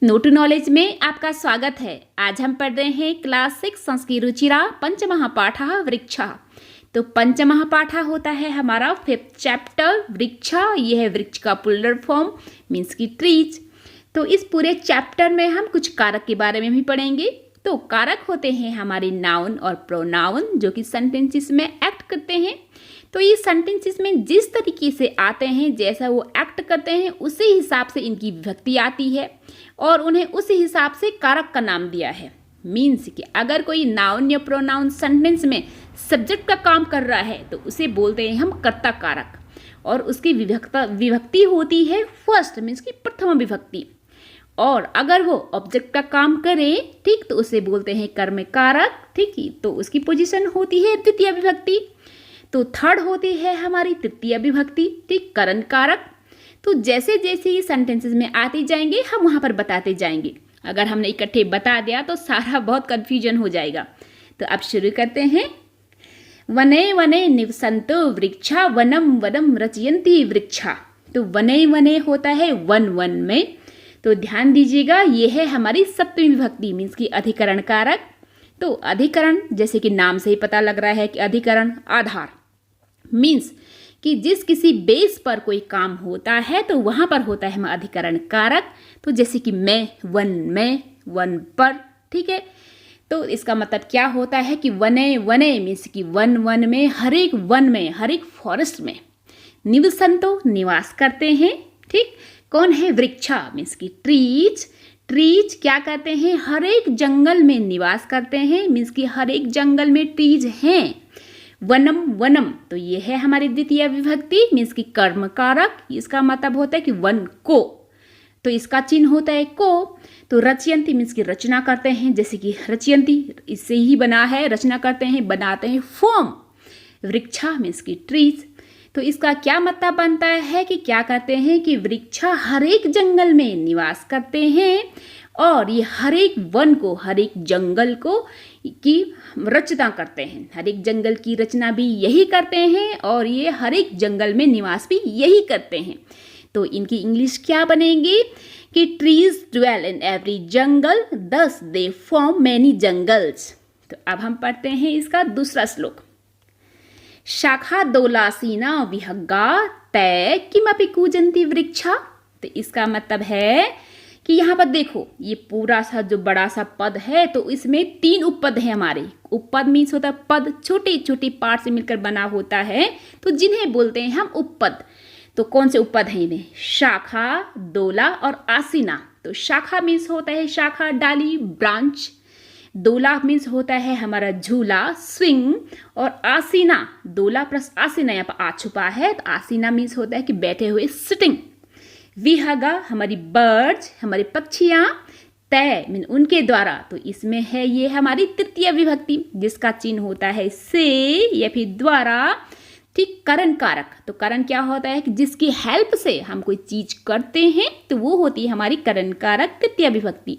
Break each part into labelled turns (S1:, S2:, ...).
S1: नोटू knowledge में आपका स्वागत है। आज हम पढ़ रहे हैं क्लास 6 संस्कृत रुचिरा पंचमहापाठः वृक्षा। तो पंचमहापाठा होता है हमारा 5th चैप्टर वृक्षा। यह है वृक्ष का प्लूरल फॉर्म मीन्स की ट्रीज। तो इस पूरे चैप्टर में हम कुछ कारक के बारे में भी पढ़ेंगे। तो कारक होते हैं हमारे नाउन और प्रोनाउन जो कि सेंटेंसेस में एक्ट करते हैं। तो ये सेंटेंसेस में जिस तरीके से आते हैं, जैसा वो एक्ट करते हैं, उसी हिसाब से इनकी विभक्ति आती है और उन्हें उसी हिसाब से कारक का नाम दिया है। मीन्स कि अगर कोई नाउन या प्रोनाउन सेंटेंस में सब्जेक्ट का काम कर रहा है तो उसे बोलते हैं हम कर्ता कारक, और उसकी विभक्ति होती है फर्स्ट मीन्स की प्रथम विभक्ति। और अगर वो ऑब्जेक्ट का काम करे, ठीक, तो उसे बोलते हैं कर्म कारक, ठीक, तो उसकी पोजीशन होती है द्वितीय विभक्ति। तो थर्ड होती है हमारी तृतीय विभक्ति, ठीक, करण कारक। तो जैसे जैसे ये सेंटेंसेस में आते जाएंगे हम वहाँ पर बताते जाएंगे। अगर हमने इकट्ठे बता दिया तो सारा बहुत कन्फ्यूजन हो जाएगा। तो अब शुरू करते हैं। वने वने निवसन्तो वृक्षा वनम वनम रचयन्ति वृक्षा। तो वने वने होता है वन वन में। तो ध्यान दीजिएगा, ये है हमारी सप्तमी विभक्ति मीन्स की अधिकरण कारक। तो अधिकरण जैसे कि नाम से ही पता लग रहा है कि अधिकरण आधार मीन्स कि जिस किसी बेस पर कोई काम होता है तो वहाँ पर होता है हमारा अधिकरण कारक। तो जैसे कि मैं वन पर, ठीक है। तो इसका मतलब क्या होता है कि वने वने मीन्स कि वन वन में, हर एक वन में, हर एक फॉरेस्ट में। निवसन्तो निवास करते हैं, ठीक। कौन है? वृक्षा मीन्स की ट्रीज। ट्रीज क्या करते हैं? हर एक जंगल में निवास करते हैं मीन्स कि हर एक जंगल में ट्रीज हैं। वनम वनम, तो ये है हमारी द्वितीय विभक्ति मीन्स की कर्म कारक। इसका मतलब होता है कि वन को, तो इसका चिन्ह होता है को। तो रचयन्ति मीन्स की रचना करते हैं, जैसे कि रचयन्ति इससे ही बना है, रचना करते हैं, बनाते हैं, फॉर्म। वृक्षा मीन्स की ट्रीज। तो इसका क्या मतलब बनता है कि क्या करते हैं कि वृक्षा हर एक जंगल में निवास करते हैं और ये हर एक वन को, हर एक जंगल को की रचना करते हैं। हर एक जंगल की रचना भी यही करते हैं और ये हर एक जंगल में निवास भी यही करते हैं। तो इनकी इंग्लिश क्या बनेगी कि ट्रीज ड्वेल इन एवरी जंगल दस दे फॉर्म मैनी जंगल्स। तो अब हम पढ़ते हैं इसका दूसरा श्लोक। शाखा दोलासीना विहग्गा तय किमपि कूजन्ति वृक्षा। तो इसका मतलब है कि यहाँ पर देखो, ये पूरा सा जो बड़ा सा पद है तो इसमें 3 उपपद है हमारे। उपपद मीन्स होता है पद, छोटे छोटे पार्ट से मिलकर बना होता है, तो जिन्हें बोलते हैं हम उपपद। तो कौन से उपपद हैं इनमें? शाखा, दोला और आसीना। तो शाखा मीन्स होता है शाखा, डाली, ब्रांच। दोला मीन्स होता है हमारा झूला, स्विंग। और आसीना, दोला प्लस आसीना यहाँ पर आ छुपा है, तो आसीना मीन्स होता है कि बैठे हुए, सिटिंग। विहगा हमारी बर्ड्स, हमारी पक्षियाँ। तय मीन उनके द्वारा, तो इसमें है ये हमारी तृतीय विभक्ति जिसका चिन्ह होता है से या फिर द्वारा, ठीक। करण कारक, तो करण क्या होता है कि जिसकी हेल्प से हम कोई चीज करते हैं तो वो होती है हमारी करण कारक तृतीय विभक्ति,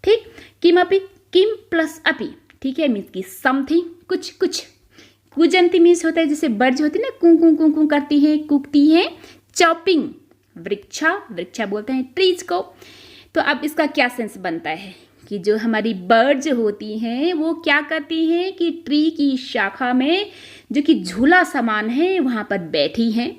S1: ठीक। किमपि, किम प्लस अपि, ठीक है, मीन्स की समथिंग, कुछ कुछ। कूजन्ति मीन्स होता है जैसे बर्ड्स होती है ना, कू कू कू कू करती हैं, कूकती हैं। चॉपिंग, वृक्षा, वृक्षा बोलते हैं ट्रीज को। तो अब इसका क्या सेंस बनता है कि जो हमारी बर्ड्स होती हैं वो क्या करती हैं कि ट्री की शाखा में जो कि झूला समान है वहाँ पर बैठी हैं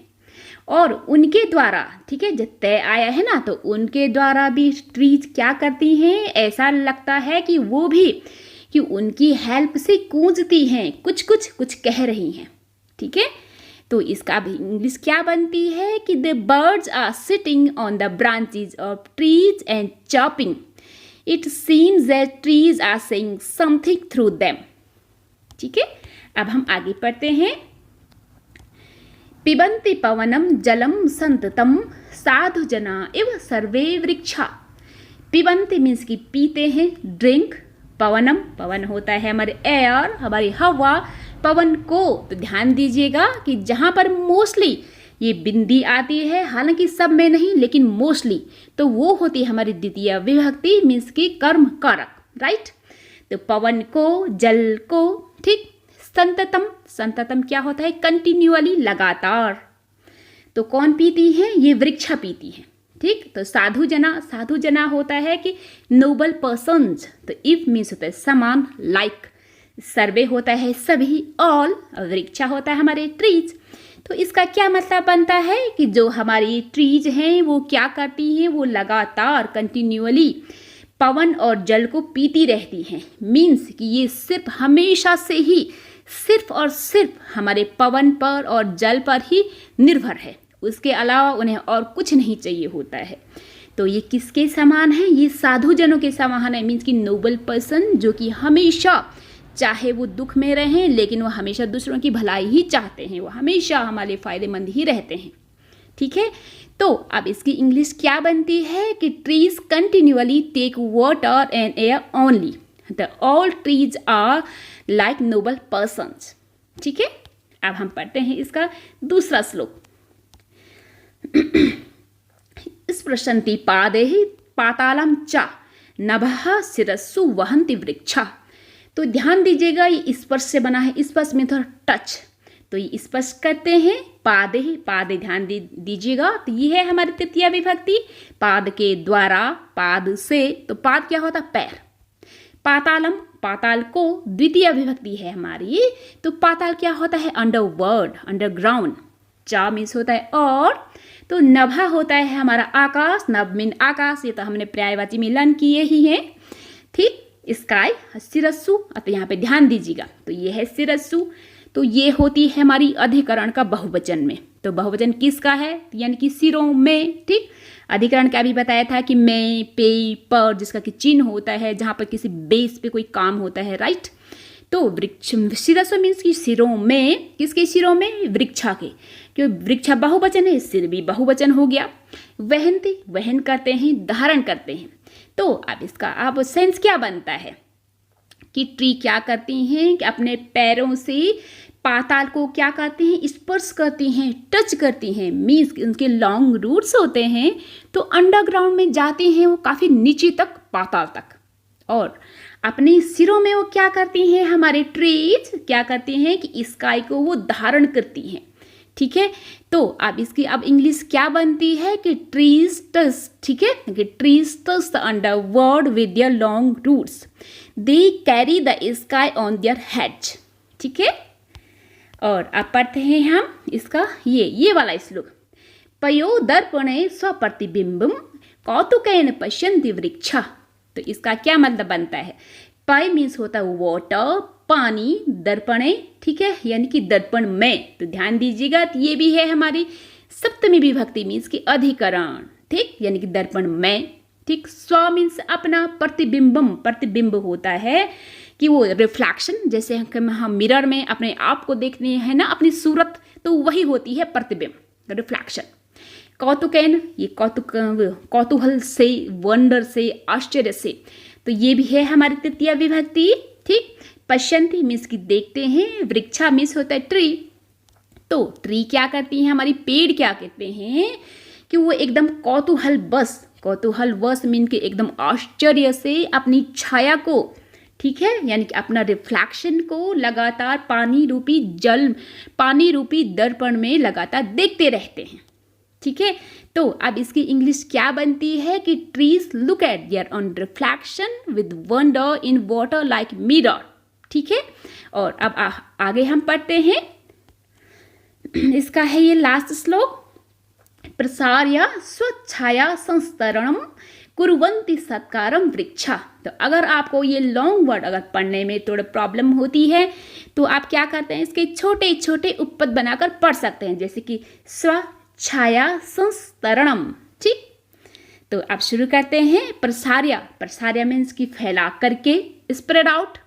S1: और उनके द्वारा, ठीक है, जब तय आया है ना, तो उनके द्वारा भी ट्रीज क्या करती हैं, ऐसा लगता है कि वो भी कि उनकी हेल्प से गूंजती हैं, कुछ कुछ कुछ कह रही हैं, ठीक है। तो इसका भी इंग्लिश क्या बनती है कि the birds are sitting on the branches of trees and chopping. It seems that trees are saying something through them, ठीक है। अब हम आगे पढ़ते हैं। पिबन्ति पवनम जलम संततम साधु जना इव सर्वे वृक्षा। पिबन्ति मीन्स की पीते हैं, ड्रिंक। पवनम, पवन होता है हमारे एयर, हमारी हवा। पवन को, तो ध्यान दीजिएगा कि जहाँ पर मोस्टली ये बिंदी आती है, हालांकि सब में नहीं लेकिन मोस्टली, तो वो होती है हमारी द्वितीय विभक्ति मीन्स की कर्म कारक, राइट। तो पवन को, जल को, ठीक। संततम, संततम क्या होता है? कंटिन्यूअली, लगातार। तो कौन पीती है? ये वृक्षा पीती है, ठीक। तो साधु जना होता है कि नोबल पर्सन्स, तो इफ मीन्स होता है समान, लाइक सर्वे होता है सभी, ऑल, वृक्षा होता है हमारे ट्रीज। तो इसका क्या मतलब बनता है कि जो हमारी ट्रीज हैं वो क्या करती हैं, वो लगातार कंटिन्यूअली पवन और जल को पीती रहती हैं। मीन्स कि ये सिर्फ हमेशा से ही सिर्फ और सिर्फ हमारे पवन पर और जल पर ही निर्भर है, उसके अलावा उन्हें और कुछ नहीं चाहिए होता है। तो ये किसके समान है, ये साधु जनों के समान है। मीन्स कि नोबल पर्सन जो कि हमेशा, चाहे वो दुख में रहें लेकिन वो हमेशा दूसरों की भलाई ही चाहते हैं, वो हमेशा हमारे फायदेमंद ही रहते हैं। ठीक है। तो अब इसकी इंग्लिश क्या बनती है कि trees continuously take water and air only, the all trees are like noble persons. ठीक है। अब हम पढ़ते हैं इसका दूसरा श्लोक। स्पृशन्ति पादैः पातालं च नभः शिरस्सु वहन्ति वृक्षा। तो ध्यान दीजिएगा, ये स्पर्श से बना है, स्पर्श में थोड़ा टच, तो ये स्पर्श करते हैं पादे ध्यान दीजिएगा। तो ये है हमारी तृतीया विभक्ति, पाद के द्वारा, पाद से, तो पाद क्या होता है, पैर। पातालम, पाताल को द्वितीय विभक्ति है हमारी, तो पाताल क्या होता है, अंडरवर्ल्ड, अंडरग्राउंड। चा मीन्स होता है और, तो नभा होता है हमारा आकाश, नभ मीन आकाश, ये तो हमने पर्यायवाची में लर्न किए ही हैं। ठीक। स्काई, शिरस्सु, तो यहाँ पे ध्यान दीजिएगा, तो ये है शिरस्सु, तो ये होती है हमारी अधिकरण का बहुवचन में। तो बहुवचन किसका है, यानी कि सिरों में। ठीक। अधिकरण का भी बताया था कि में, पे, पर, जिसका कि चिन्ह होता है जहाँ पर किसी बेस पे कोई काम होता है, राइट। तो वृक्ष, शिरस्सु मीन्स कि सिरों में, किसके सिरों में, वृक्षा के, क्योंकि वृक्षा बहुवचन है, सिर भी बहुवचन हो गया। वहन्ति, वहन करते हैं, धारण करते हैं। तो अब इसका अब सेंस क्या बनता है कि ट्री क्या करती हैं कि अपने पैरों से पाताल को क्या करती हैं, स्पर्श करती हैं, टच करती हैं। मीन्स उनके लॉन्ग रूट्स होते हैं, तो अंडरग्राउंड में जाते हैं वो काफ़ी नीचे तक, पाताल तक। और अपने सिरों में वो क्या करती हैं, हमारे ट्रीज क्या करती हैं कि स्काई को वो धारण करती हैं। ठीक है। तो अब इसकी अब इंग्लिश क्या बनती है कि ट्रीज टच। ठीक है, कि trees touch the underworld with their long roots, they carry the sky on their heads. ठीक है। और अब पढ़ते हैं हम इसका ये वाला श्लोक। पयो दर्पणे स्वप्रतिबिंबम कौतुकेन पश्यन्ति वृक्षा। तो इसका क्या मतलब बनता है, पय मीन्स होता है वाटर, पानी, दर्पणे, ठीक है, यानी कि दर्पण में। तो ध्यान दीजिएगा, तो ये भी है हमारी सप्तमी विभक्ति मीन्स की अधिकरण। ठीक, यानी कि दर्पण में। ठीक। स्व मीन्स अपना, प्रतिबिंबम, प्रतिबिंब होता है कि वो रिफ्लैक्शन, जैसे हम मिरर में अपने आप को देखते हैं ना, अपनी सूरत, तो वही होती है प्रतिबिंब, रिफ्लैक्शन। कौतुकेन, ये कौतूहल से, वंडर से, आश्चर्य से, तो ये भी है हमारी तृतीय विभक्ति। ठीक। पश्यन्ति मीन्स की देखते हैं, वृक्षा मीन्स होता है ट्री। तो ट्री क्या करती है हमारी, पेड़ क्या कहते हैं कि वो एकदम कौतूहल वश मीन के एकदम आश्चर्य से अपनी छाया को, ठीक है, यानी कि अपना रिफ्लैक्शन को लगातार पानी रूपी दर्पण में लगातार देखते रहते हैं। ठीक है। तो अब इसकी इंग्लिश क्या बनती है कि trees look at there on reflection with wonder in water like mirror. ठीक है। और अब आगे हम पढ़ते हैं, इसका है ये लास्ट श्लोक। प्रसार्य स्वच्छाया संस्तरणम कुर्वन्ति सत्कारम वृक्षा। तो अगर आपको ये लॉन्ग वर्ड अगर पढ़ने में थोड़ा प्रॉब्लम होती है तो आप क्या करते हैं, इसके छोटे छोटे उपपद बनाकर पढ़ सकते हैं, जैसे कि स्वच्छाया संस्तरणम। ठीक। तो अब शुरू करते हैं। प्रसार्य मीन्स की फैला करके, स्प्रेड आउट।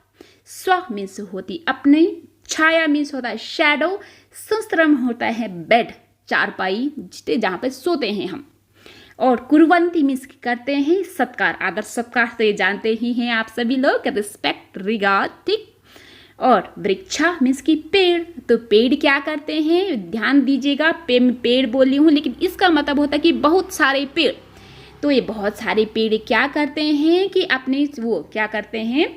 S1: स्व मीन्स होती अपने, छाया मीन्स होता है शैडो, संस्तरण होता है बेड, चारपाई जहाँ पे सोते हैं हम। और कुर्वन्ति मीन्स करते हैं सत्कार, आदर सत्कार से जानते ही हैं आप सभी लोग, रिस्पेक्ट, रिगार्ड। ठीक। और वृक्षा मीन्स की पेड़, तो पेड़ क्या करते हैं, ध्यान दीजिएगा, पेड़ बोल रही हूँ लेकिन इसका मतलब होता है कि बहुत सारे पेड़। तो ये बहुत सारे पेड़ क्या करते हैं कि अपने वो क्या करते हैं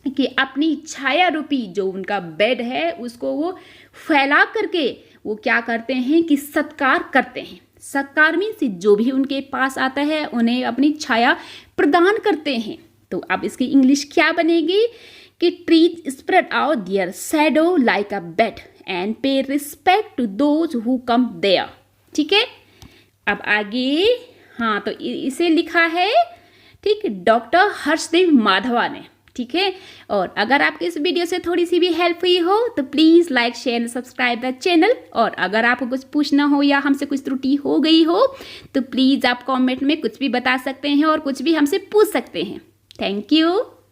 S1: कि अपनी छाया रूपी जो उनका बेड है उसको वो फैला करके वो क्या करते हैं कि सत्कार करते हैं। सत्कार मीन्स जो भी उनके पास आता है उन्हें अपनी छाया प्रदान करते हैं। तो अब इसकी इंग्लिश क्या बनेगी कि trees spread out their shadow like a bed and pay respect to those who come there. ठीक है, अब आगे, हाँ तो इसे लिखा है, ठीक, डॉक्टर हर्षदेव माधवा ने। ठीक है, और अगर आपको इस वीडियो से थोड़ी सी भी हेल्प हुई हो तो please like share and subscribe the channel. और अगर आपको कुछ पूछना हो या हमसे कुछ त्रुटि हो गई हो तो प्लीज़ आप कमेंट में कुछ भी बता सकते हैं और कुछ भी हमसे पूछ सकते हैं। Thank you.